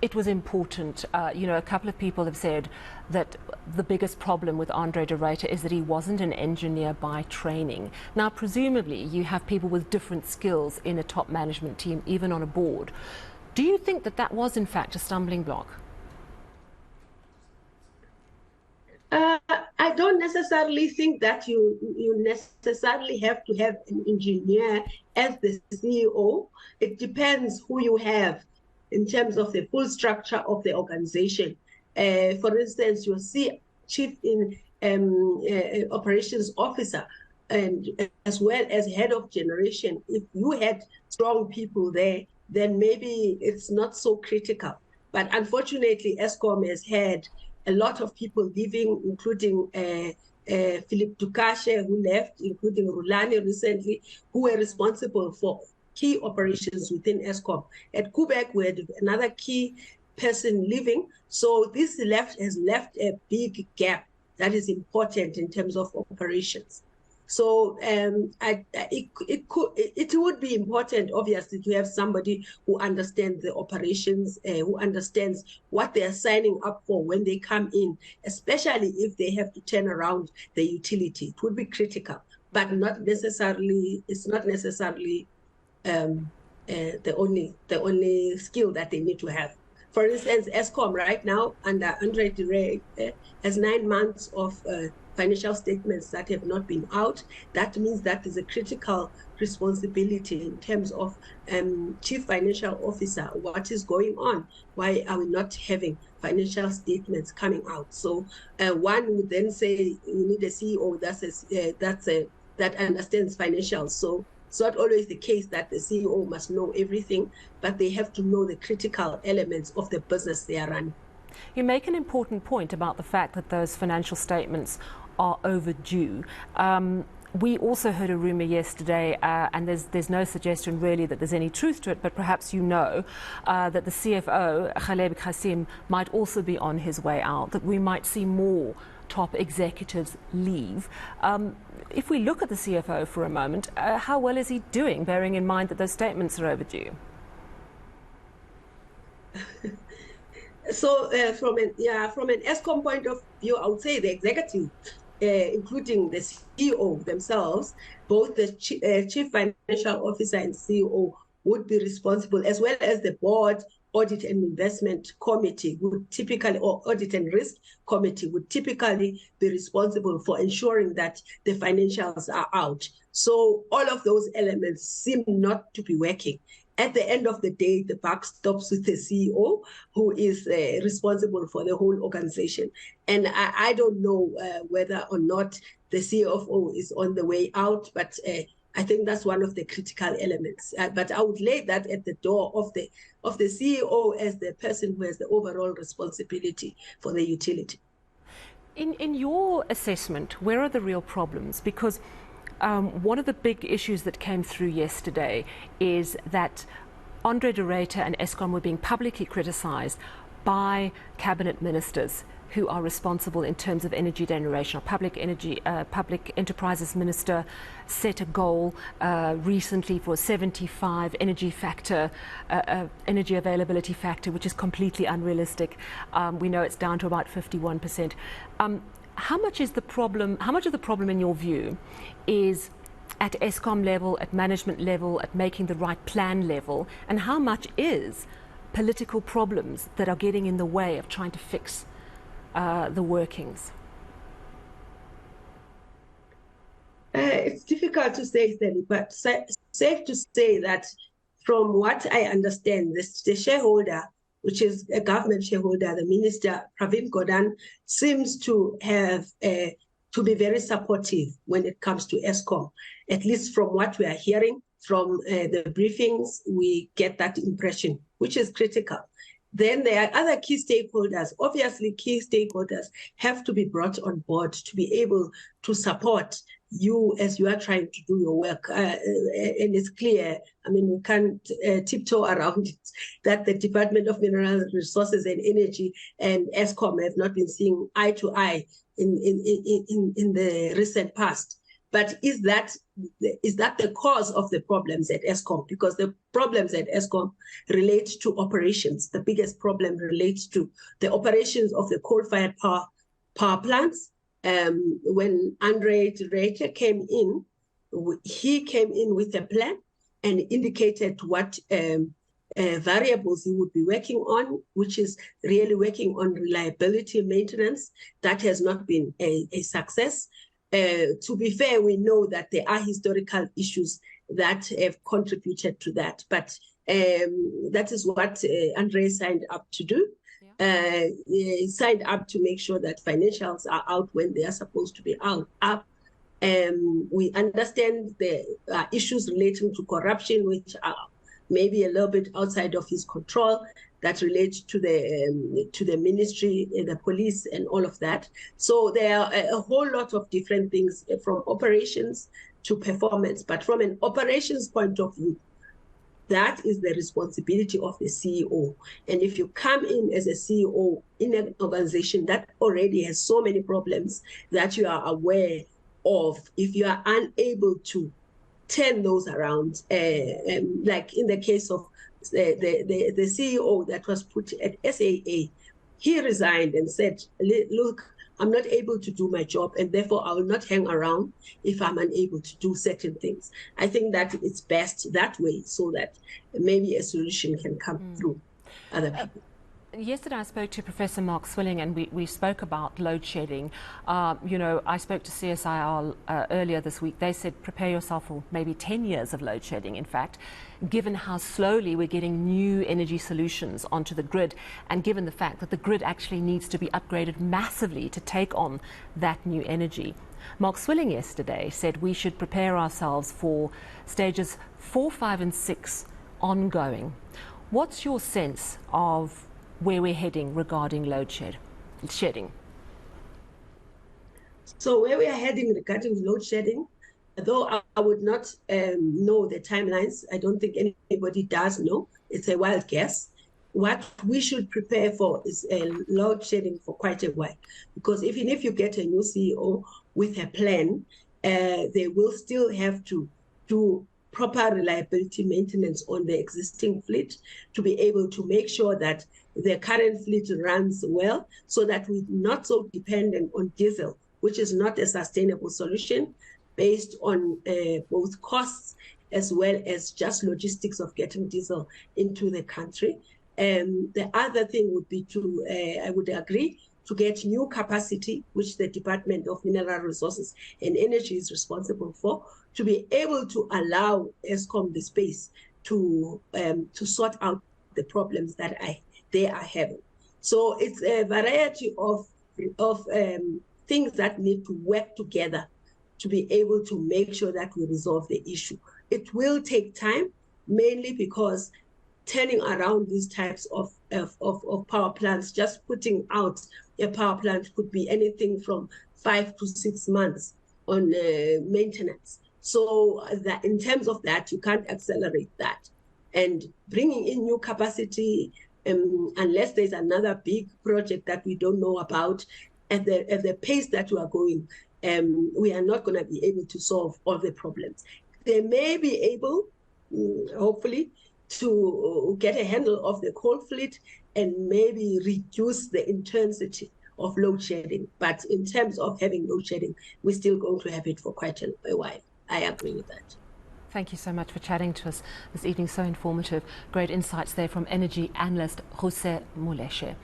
it was important. A couple of people have said that the biggest problem with Andre de Ruyter is that he wasn't an engineer by training. Now, presumably, you have people with different skills in a top management team, even on a board. Do you think that that was, in fact, a stumbling block? I don't necessarily think that you necessarily have to have an engineer as the CEO. It depends who you have in terms of the full structure of the organization. For instance, your chief in operations officer, and as well as head of generation. If you had strong people there, then maybe it's not so critical. But unfortunately, Eskom has had a lot of people leaving, including Philip Dukashe, who left, including Rulani recently, who were responsible for key operations within Eskom. At Quebec, we had another key person leaving. So this has left a big gap that is important in terms of operations. So it would be important, obviously, to have somebody who understands the operations, who understands what they are signing up for when they come in, especially if they have to turn around the utility. It would be critical, but not necessarily. It's not necessarily the only skill that they need to have. For instance, Eskom right now under Andre de Ruyter has 9 months of financial statements that have not been out. That means that is a critical responsibility in terms of chief financial officer. What is going on? Why are we not having financial statements coming out? So one would then say you need a CEO that understands financials. So it's not always the case that the CEO must know everything, but they have to know the critical elements of the business they are running. You make an important point about the fact that those financial statements are overdue. We also heard a rumour yesterday, and there's no suggestion really that there's any truth to it, but perhaps that the CFO, Khaleb Kassim, might also be on his way out, that we might see more top executives leave. If we look at the CFO for a moment, how well is he doing, bearing in mind that those statements are overdue? So from an Eskom point of view, I would say the executive, including the CEO themselves, both the chief financial officer and CEO would be responsible, as well as the board audit and investment committee would typically, or audit and risk committee would typically be responsible for ensuring that the financials are out. So all of those elements seem not to be working. At the end of the day, the buck stops with the CEO, who is responsible for the whole organization. And I don't know whether or not the CFO is on the way out, but I think that's one of the critical elements. But I would lay that at the door of the CEO as the person who has the overall responsibility for the utility. In your assessment, where are the real problems? Because one of the big issues that came through yesterday is that Andre de Ruyter and Eskom were being publicly criticised by cabinet ministers who are responsible in terms of energy generation. Our public enterprises minister set a goal recently for a 75 energy availability factor, which is completely unrealistic. We know it's down to about 51%. How much of the problem, in your view, is at Eskom level, at management level, at making the right plan level, and how much is political problems that are getting in the way of trying to fix the workings? It's difficult to say, Stanley, but safe to say that from what I understand, the shareholder, which is a government shareholder, the minister, Pravin Gordhan, seems to have to be very supportive when it comes to Eskom. At least from what we are hearing from the briefings, we get that impression, which is critical. Then there are other key stakeholders. Obviously, key stakeholders have to be brought on board to be able to support you as you are trying to do your work. And it's clear, I mean, we can't tiptoe around it, that the Department of Mineral Resources and Energy and Eskom have not been seeing eye to eye in the recent past. But is that the cause of the problems at Eskom? Because the problems at Eskom relate to operations. The biggest problem relates to the operations of the coal-fired power plants. When Andre Reke came in, he came in with a plan and indicated what variables he would be working on, which is really working on reliability maintenance. That has not been a success. To be fair, we know that there are historical issues that have contributed to that, but that is what Andre signed up to do. He signed up to make sure that financials are out when they are supposed to be up. We understand the issues relating to corruption, which are maybe a little bit outside of his control, that relate to the ministry, the police, and all of that. So there are a whole lot of different things, from operations to performance. But from an operations point of view, that is the responsibility of the CEO. And if you come in as a CEO in an organization that already has so many problems that you are aware of, if you are unable to turn those around, like in the case of the CEO that was put at SAA, he resigned and said, look, I'm not able to do my job, and therefore I will not hang around if I'm unable to do certain things. I think that it's best that way, so that maybe a solution can come through other people. Yesterday I spoke to Professor Mark Swilling, and we spoke about load shedding. You know, I spoke to CSIR earlier this week. They said prepare yourself for maybe 10 years of load shedding, in fact, given how slowly we're getting new energy solutions onto the grid, and given the fact that the grid actually needs to be upgraded massively to take on that new energy. Mark Swilling yesterday said we should prepare ourselves for stages 4, 5 and 6 ongoing. What's your sense of where we're heading regarding load shedding? So where we are heading regarding load shedding, though I would not know the timelines, I don't think anybody does know. It's a wild guess. What we should prepare for is load shedding for quite a while, because even if you get a new CEO with a plan, they will still have to do proper reliability maintenance on the existing fleet to be able to make sure that the current fleet runs well, so that we're not so dependent on diesel, which is not a sustainable solution based on both costs as well as just logistics of getting diesel into the country. The other thing would be to, I would agree, to get new capacity, which the Department of Mineral Resources and Energy is responsible for, to be able to allow Eskom the space to sort out the problems that they are having. So it's a variety of things that need to work together to be able to make sure that we resolve the issue. It will take time, mainly because turning around these types of power plants, just putting out a power plant could be anything from 5 to 6 months on maintenance. So that in terms of that, you can't accelerate that. And bringing in new capacity, unless there's another big project that we don't know about, at the pace that we are going, we are not going to be able to solve all the problems. They may be able, hopefully, to get a handle of the coal fleet and maybe reduce the intensity of load shedding. But in terms of having load shedding, we're still going to have it for quite a while. I agree with that. Thank you so much for chatting to us this evening. So informative. Great insights there from energy analyst Ruse Moleshe.